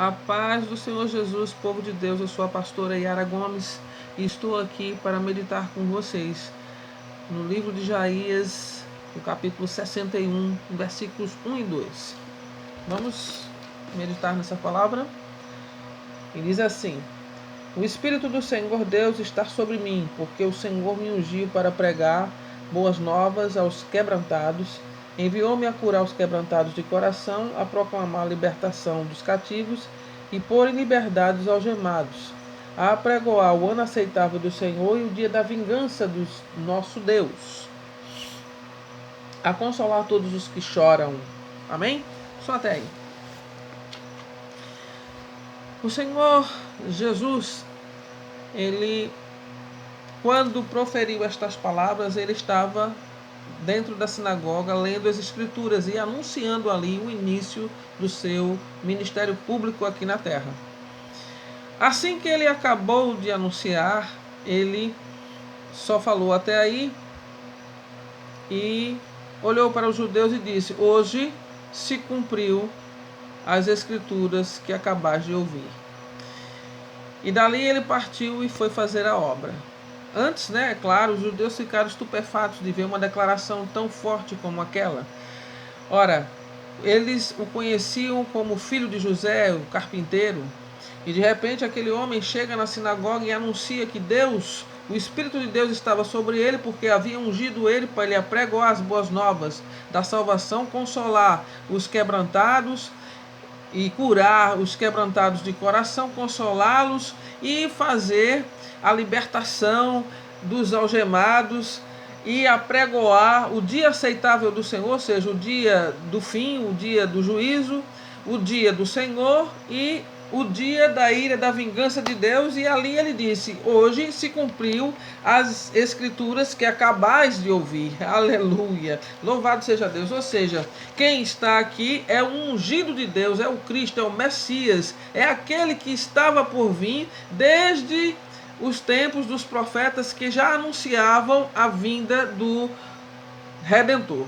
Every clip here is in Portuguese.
A paz do Senhor Jesus, povo de Deus. Eu sou a pastora Yara Gomes e estou aqui para meditar com vocês no livro de Isaías, no capítulo 61, versículos 1 e 2. Vamos meditar nessa palavra? E diz assim: O Espírito do Senhor Deus está sobre mim, porque o Senhor me ungiu para pregar boas novas aos quebrantados, enviou-me a curar os quebrantados de coração, a proclamar a libertação dos cativos e pôr em liberdade os algemados, a apregoar o ano aceitável do Senhor e o dia da vingança do nosso Deus, a consolar todos os que choram. Amém? Só até aí. O Senhor Jesus, ele, quando proferiu estas palavras, ele estava dentro da sinagoga lendo as escrituras e anunciando ali o início do seu ministério público aqui na terra. Assim que ele acabou de anunciar, ele só falou até aí e olhou para os judeus e disse: hoje se cumpriu as escrituras que acabais de ouvir. E dali ele partiu e foi fazer a obra. Antes, é claro, os judeus ficaram estupefatos de ver uma declaração tão forte como aquela. Ora, eles o conheciam como filho de José, o carpinteiro, e de repente aquele homem chega na sinagoga e anuncia que Deus, o Espírito de Deus estava sobre ele, porque havia ungido ele para ele apregoar as boas novas da salvação, consolar os quebrantados e curar os quebrantados de coração, consolá-los e fazer a libertação dos algemados e apregoar o dia aceitável do Senhor, ou seja, o dia do fim, o dia do juízo, o dia do Senhor e o dia da ira, da vingança de Deus. E ali ele disse: hoje se cumpriu as escrituras que acabais de ouvir. Aleluia, louvado seja Deus. Ou seja, quem está aqui é o ungido de Deus, é o Cristo, é o Messias, é aquele que estava por vir desde os tempos dos profetas que já anunciavam a vinda do Redentor.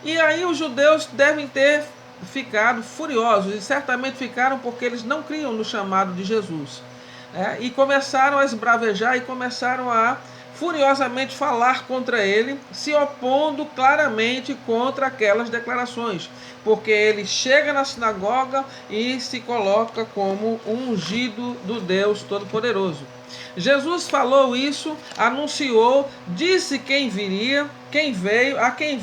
E aí os judeus devem ter ficado furiosos, e certamente ficaram porque eles não criam no chamado de Jesus, e começaram a esbravejar e começaram a furiosamente falar contra ele, se opondo claramente contra aquelas declarações, porque ele chega na sinagoga e se coloca como ungido do Deus Todo-Poderoso. Jesus falou isso, anunciou, disse quem viria, quem veio, a que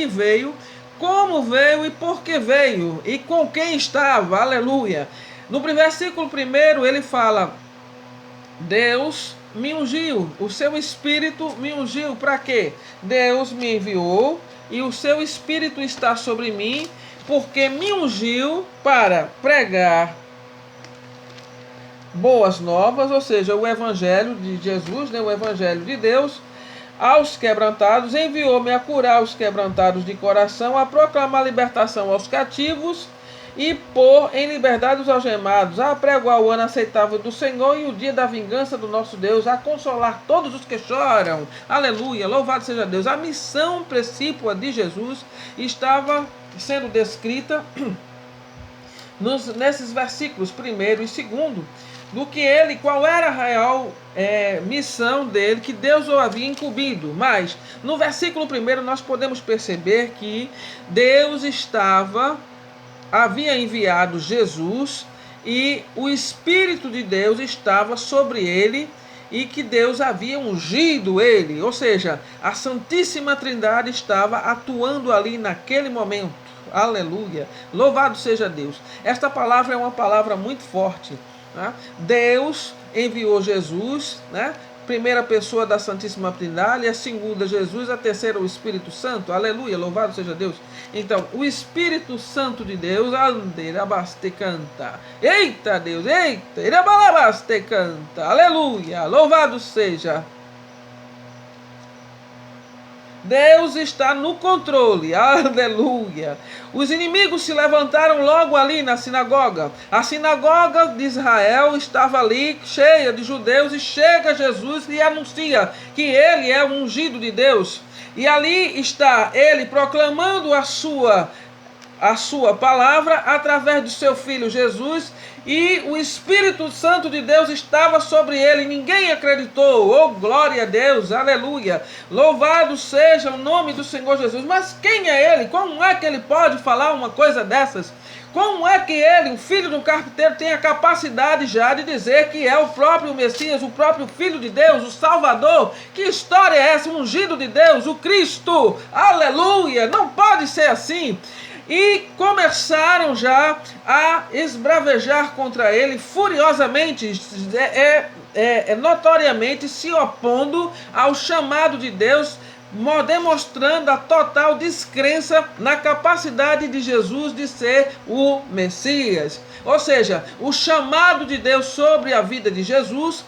veio, como veio e por que veio e com quem estava. Aleluia. No versículo 1 ele fala: Deus me ungiu, o seu Espírito me ungiu. Para quê? Deus me enviou e o seu Espírito está sobre mim, porque me ungiu para pregar boas novas, ou seja, o Evangelho de Jesus, o Evangelho de Deus, aos quebrantados, enviou-me a curar os quebrantados de coração, a proclamar libertação aos cativos e pôr em liberdade os algemados, a apregoar o ano aceitável do Senhor e o dia da vingança do nosso Deus, a consolar todos os que choram. Aleluia, louvado seja Deus. A missão precípua de Jesus estava sendo descrita nesses versículos 1º e 2º, do que ele, qual era a real missão dele, que Deus o havia incumbido. Mas no versículo 1 nós podemos perceber que Deus havia enviado Jesus e o Espírito de Deus estava sobre ele e que Deus havia ungido ele, ou seja, a Santíssima Trindade estava atuando ali naquele momento. Aleluia, louvado seja Deus. Esta palavra é uma palavra muito forte. Deus enviou Jesus, primeira pessoa da Santíssima Trindade, a segunda Jesus, a terceira o Espírito Santo. Aleluia, louvado seja Deus. Então, o Espírito Santo de Deus, canta. Eita Deus, eita, canta. Aleluia, louvado seja Deus. Está no controle, aleluia. Os inimigos se levantaram logo ali na sinagoga. A sinagoga de Israel estava ali cheia de judeus e chega Jesus e anuncia que ele é o ungido de Deus. E ali está ele proclamando a sua a sua palavra através do seu Filho Jesus, e o Espírito Santo de Deus estava sobre ele, ninguém acreditou. Oh, glória a Deus, aleluia, louvado seja o nome do Senhor Jesus. Mas quem é ele? Como é que ele pode falar uma coisa dessas? Como é que ele, o filho do carpinteiro, tem a capacidade já de dizer que é o próprio Messias, o próprio Filho de Deus, o Salvador? Que história é essa? O ungido de Deus, o Cristo, aleluia, não pode ser assim. E começaram já a esbravejar contra ele furiosamente, notoriamente se opondo ao chamado de Deus, demonstrando a total descrença na capacidade de Jesus de ser o Messias. Ou seja, o chamado de Deus sobre a vida de Jesus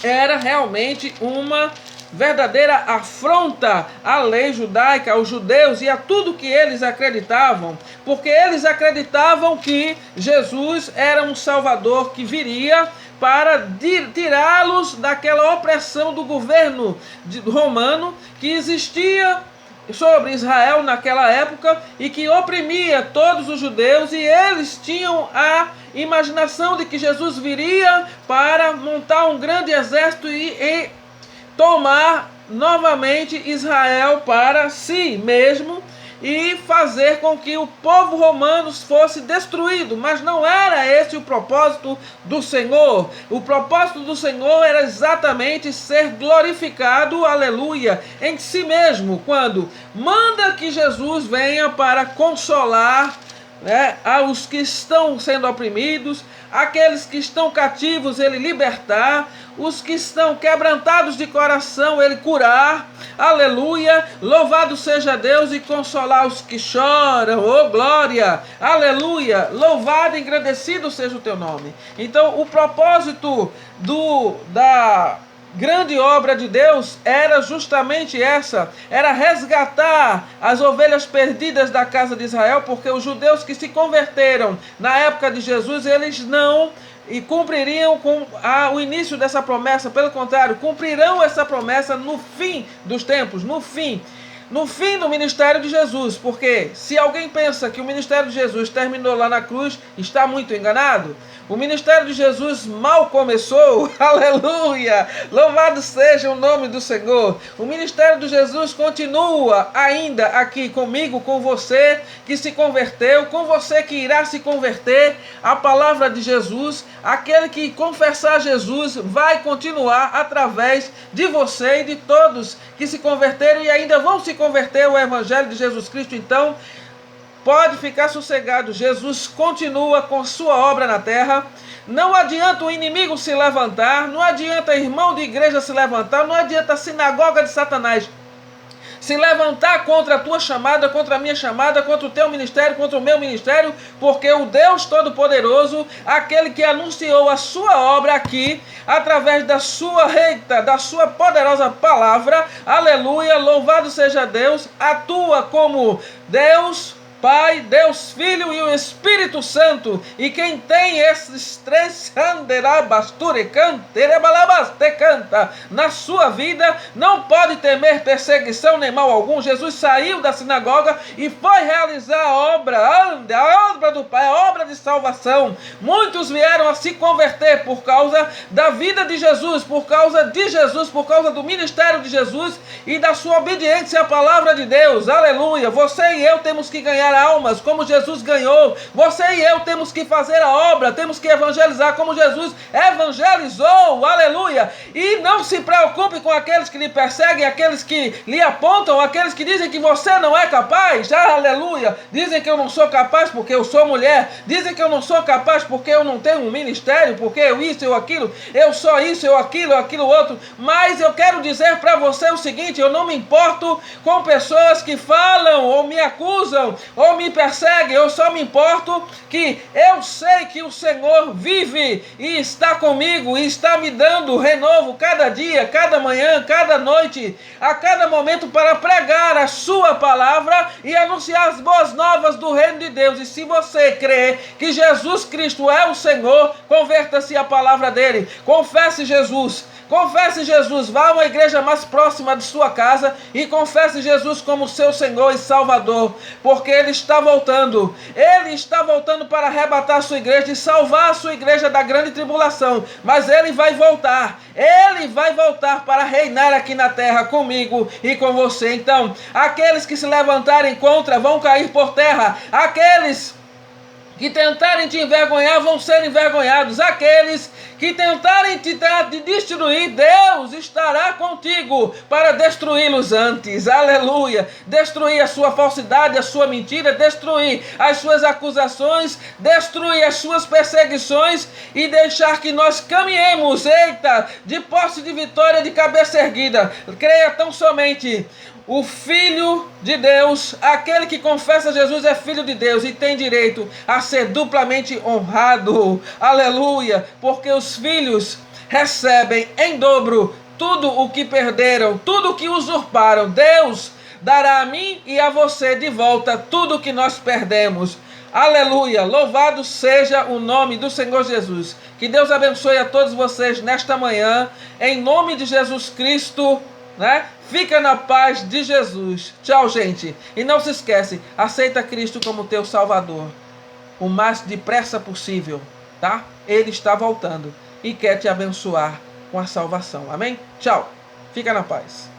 era realmente uma verdadeira afronta à lei judaica, aos judeus e a tudo que eles acreditavam, porque eles acreditavam que Jesus era um Salvador que viria para tirá-los daquela opressão do governo romano que existia sobre Israel naquela época e que oprimia todos os judeus, e eles tinham a imaginação de que Jesus viria para montar um grande exército e tomar novamente Israel para si mesmo e fazer com que o povo romano fosse destruído. Mas não era esse o propósito do Senhor. O propósito do Senhor era exatamente ser glorificado, aleluia, em si mesmo, quando manda que Jesus venha para consolar aos que estão sendo oprimidos, aqueles que estão cativos ele libertar, os que estão quebrantados de coração ele curar, aleluia, louvado seja Deus, e consolar os que choram, oh glória, aleluia, louvado e engrandecido seja o teu nome. Então o propósito da grande obra de Deus era justamente essa, era resgatar as ovelhas perdidas da casa de Israel, porque os judeus que se converteram na época de Jesus, eles não cumpririam com o início dessa promessa, pelo contrário, cumprirão essa promessa no fim dos tempos, no fim do ministério de Jesus, porque se alguém pensa que o ministério de Jesus terminou lá na cruz, está muito enganado. O ministério de Jesus mal começou, aleluia, louvado seja o nome do Senhor. O ministério de Jesus continua ainda aqui comigo, com você que se converteu, com você que irá se converter. A palavra de Jesus, aquele que confessar Jesus, vai continuar através de você e de todos que se converteram e ainda vão se converter ao Evangelho de Jesus Cristo. Então, pode ficar sossegado, Jesus continua com sua obra na terra. Não adianta o inimigo se levantar, não adianta irmão de igreja se levantar, não adianta a sinagoga de Satanás se levantar contra a tua chamada, contra a minha chamada, contra o teu ministério, contra o meu ministério, porque o Deus Todo-Poderoso, aquele que anunciou a sua obra aqui, através da sua reita, da sua poderosa palavra, aleluia, louvado seja Deus, atua como Deus Pai, Deus Filho e o Espírito Santo. E quem tem esses três na sua vida não pode temer perseguição nem mal algum. Jesus saiu da sinagoga e foi realizar a obra do Pai, a obra de salvação. Muitos vieram a se converter por causa da vida de Jesus, por causa do ministério de Jesus e da sua obediência à palavra de Deus. Aleluia! Você e eu temos que ganhar almas como Jesus ganhou. Você e eu temos que fazer a obra, temos que evangelizar como Jesus evangelizou. Aleluia! E não se preocupe com aqueles que lhe perseguem, aqueles que lhe apontam, aqueles que dizem que você não é capaz. Aleluia! Dizem que eu não sou capaz porque eu sou mulher, dizem que eu não sou capaz porque eu não tenho um ministério, porque eu isso, eu aquilo, eu sou isso, eu aquilo outro. Mas eu quero dizer para você o seguinte: eu não me importo com pessoas que falam ou me acusam ou me perseguem. Eu só me importo que eu sei que o Senhor vive e está comigo e está me dando renovo cada dia, cada manhã, cada noite, a cada momento, para pregar a sua palavra e anunciar as boas novas do reino de Deus. E se você crê que Jesus Cristo é o Senhor, converta-se à palavra dele, confesse Jesus. Confesse Jesus, vá a uma igreja mais próxima de sua casa e confesse Jesus como seu Senhor e Salvador, porque ele está voltando. Ele está voltando para arrebatar a sua igreja e salvar a sua igreja da grande tribulação. Mas ele vai voltar. Ele vai voltar para reinar aqui na terra comigo e com você. Então, aqueles que se levantarem contra vão cair por terra. Aqueles que tentarem te envergonhar vão ser envergonhados. Aqueles que tentarem te destruir, Deus estará contigo para destruí-los antes. Aleluia! Destruir a sua falsidade, a sua mentira, destruir as suas acusações, destruir as suas perseguições e deixar que nós caminhemos, de posse de vitória, de cabeça erguida. Creia tão somente. O Filho de Deus, aquele que confessa Jesus é Filho de Deus e tem direito a ser duplamente honrado. Aleluia! Porque os filhos recebem em dobro tudo o que perderam, tudo o que usurparam. Deus dará a mim e a você de volta tudo o que nós perdemos. Aleluia! Louvado seja o nome do Senhor Jesus. Que Deus abençoe a todos vocês nesta manhã, em nome de Jesus Cristo, né? Fica na paz de Jesus. Tchau, gente. E não se esquece, aceita Cristo como teu Salvador o mais depressa possível, tá? Ele está voltando e quer te abençoar com a salvação. Amém? Tchau. Fica na paz.